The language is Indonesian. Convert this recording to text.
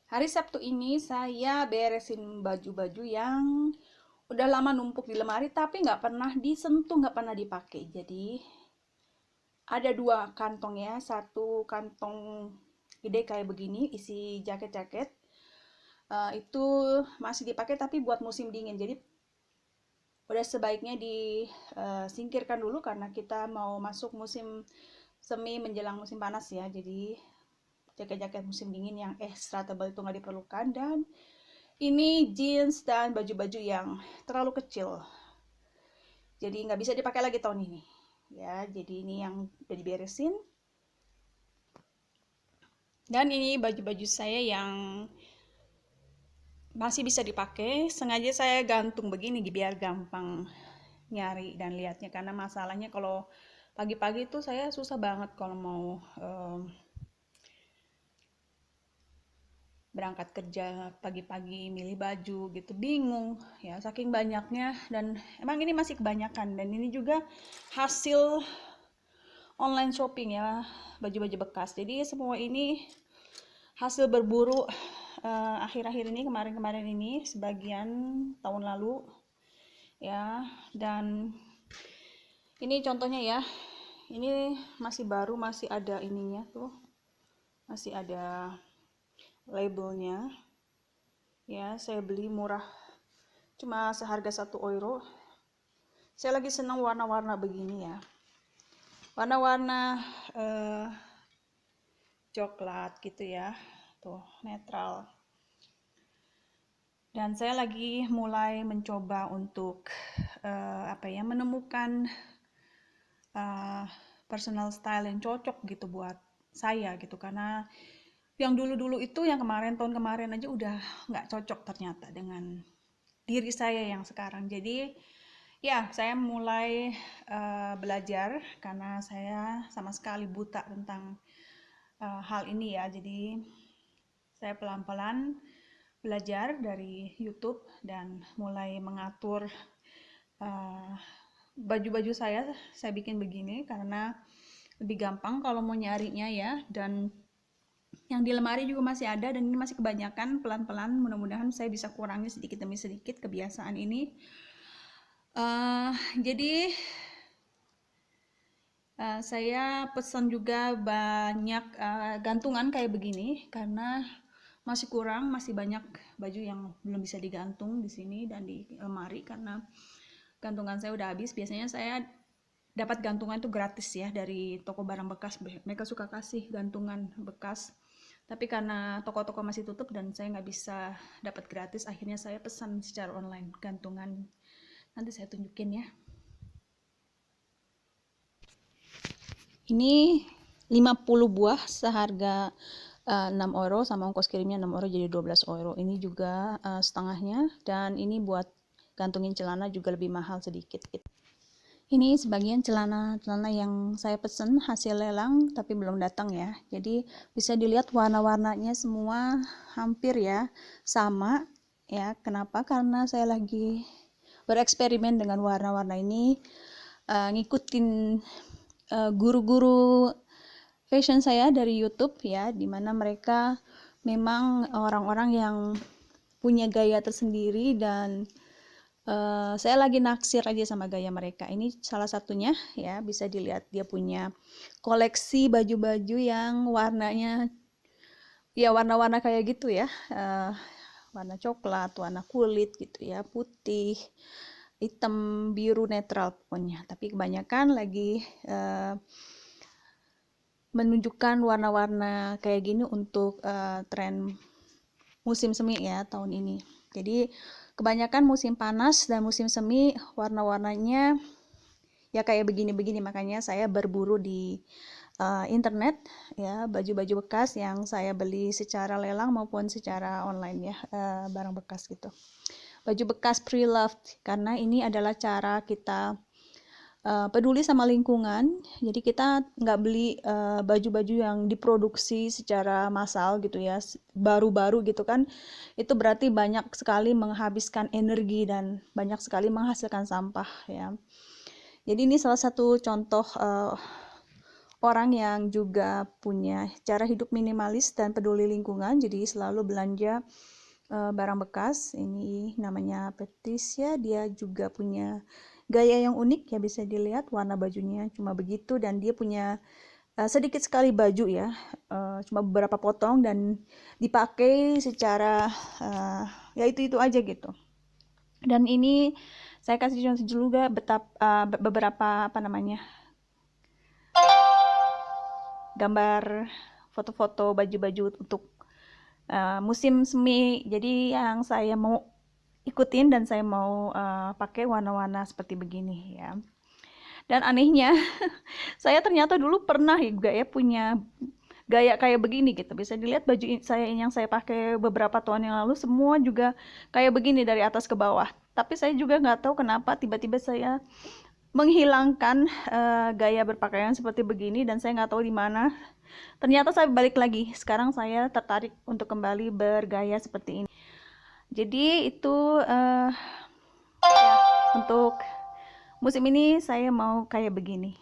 Hari Sabtu ini saya beresin baju-baju yang udah lama numpuk di lemari tapi nggak pernah disentuh, nggak pernah dipakai. Jadi ada dua kantong ya, satu kantong gede kayak begini isi jaket-jaket. Itu masih dipakai tapi buat musim dingin. Jadi udah sebaiknya disingkirkan dulu karena kita mau masuk musim semi menjelang musim panas ya. Jadi jaket-jaket musim dingin yang extra tebal itu nggak diperlukan. Dan ini jeans dan baju-baju yang terlalu kecil, jadi nggak bisa dipakai lagi tahun ini ya. Jadi ini yang udah diberesin. Dan ini baju-baju saya yang masih bisa dipakai, sengaja saya gantung begini biar gampang nyari dan lihatnya, karena masalahnya kalau pagi-pagi itu saya susah banget kalau mau berangkat kerja pagi-pagi milih baju gitu, bingung ya saking banyaknya. Dan emang ini masih kebanyakan, dan ini juga hasil online shopping ya, baju-baju bekas. Jadi semua ini hasil berburu akhir-akhir ini, kemarin-kemarin ini, sebagian tahun lalu ya. Dan ini contohnya ya, ini masih baru, masih ada ininya tuh, masih ada labelnya ya. Saya beli murah, cuma seharga 1 euro. Saya lagi senang warna-warna begini ya, warna-warna eh, coklat gitu ya, tuh netral. Dan saya lagi mulai mencoba untuk menemukan uh, personal style yang cocok gitu buat saya gitu, karena yang dulu-dulu itu, yang tahun kemarin aja udah nggak cocok ternyata dengan diri saya yang sekarang. Jadi ya saya mulai belajar karena saya sama sekali buta tentang hal ini ya. Jadi saya pelan-pelan belajar dari YouTube dan mulai mengatur uh, baju-baju saya bikin begini karena lebih gampang kalau mau nyarinya ya. Dan yang di lemari juga masih ada, dan ini masih kebanyakan. Pelan-pelan mudah-mudahan saya bisa kurangi sedikit demi sedikit kebiasaan ini. Jadi saya pesan juga banyak gantungan kayak begini karena masih kurang, masih banyak baju yang belum bisa digantung di sini dan di lemari karena gantungan saya udah habis. Biasanya saya dapat gantungan itu gratis ya dari toko barang bekas, mereka suka kasih gantungan bekas. Tapi karena toko-toko masih tutup dan saya nggak bisa dapat gratis, akhirnya saya pesan secara online gantungan. Nanti saya tunjukin ya. Ini 50 buah seharga 6 euro, sama ongkos kirimnya 6 euro, jadi 12 euro. Ini juga setengahnya, dan ini buat gantungin celana juga lebih mahal sedikit gitu. Ini sebagian celana-celana yang saya pesen hasil lelang tapi belum datang ya. Jadi bisa dilihat warna-warnanya semua hampir ya sama ya. Kenapa? Karena saya lagi bereksperimen dengan warna-warna ini, ngikutin guru-guru fashion saya dari YouTube ya, dimana mereka memang orang-orang yang punya gaya tersendiri. Dan saya lagi naksir aja sama gaya mereka. Ini salah satunya ya, bisa dilihat dia punya koleksi baju-baju yang warnanya ya warna-warna kayak gitu ya, warna coklat, warna kulit gitu ya, putih, hitam, biru, netral pokoknya. Tapi kebanyakan lagi menunjukkan warna-warna kayak gini untuk tren musim semi ya tahun ini. Jadi kebanyakan musim panas dan musim semi warna-warnanya ya kayak begini-begini. Makanya saya berburu di internet ya, baju-baju bekas yang saya beli secara lelang maupun secara online ya, barang bekas gitu. Baju bekas pre-loved, karena ini adalah cara kita peduli sama lingkungan. Jadi kita nggak beli baju-baju yang diproduksi secara massal gitu ya, baru-baru gitu kan. Itu berarti banyak sekali menghabiskan energi dan banyak sekali menghasilkan sampah ya. Jadi ini salah satu contoh orang yang juga punya cara hidup minimalis dan peduli lingkungan, jadi selalu belanja barang bekas. Ini namanya Patricia, dia juga punya gaya yang unik ya, bisa dilihat warna bajunya cuma begitu, dan dia punya sedikit sekali baju ya, cuma beberapa potong dan dipakai secara ya itu aja gitu. Dan ini saya kasih contoh juga beberapa gambar foto-foto baju-baju untuk musim semi. Jadi yang saya mau ikutin dan saya mau pakai warna-warna seperti begini ya. Dan anehnya saya ternyata dulu pernah juga ya punya gaya kayak begini gitu. Bisa dilihat baju saya yang saya pakai beberapa tahun yang lalu semua juga kayak begini dari atas ke bawah. Tapi saya juga nggak tahu kenapa tiba-tiba saya menghilangkan gaya berpakaian seperti begini, dan saya nggak tahu di mana. Ternyata saya balik lagi. Sekarang saya tertarik untuk kembali bergaya seperti ini. Jadi itu ya, untuk musim ini saya mau kayak begini.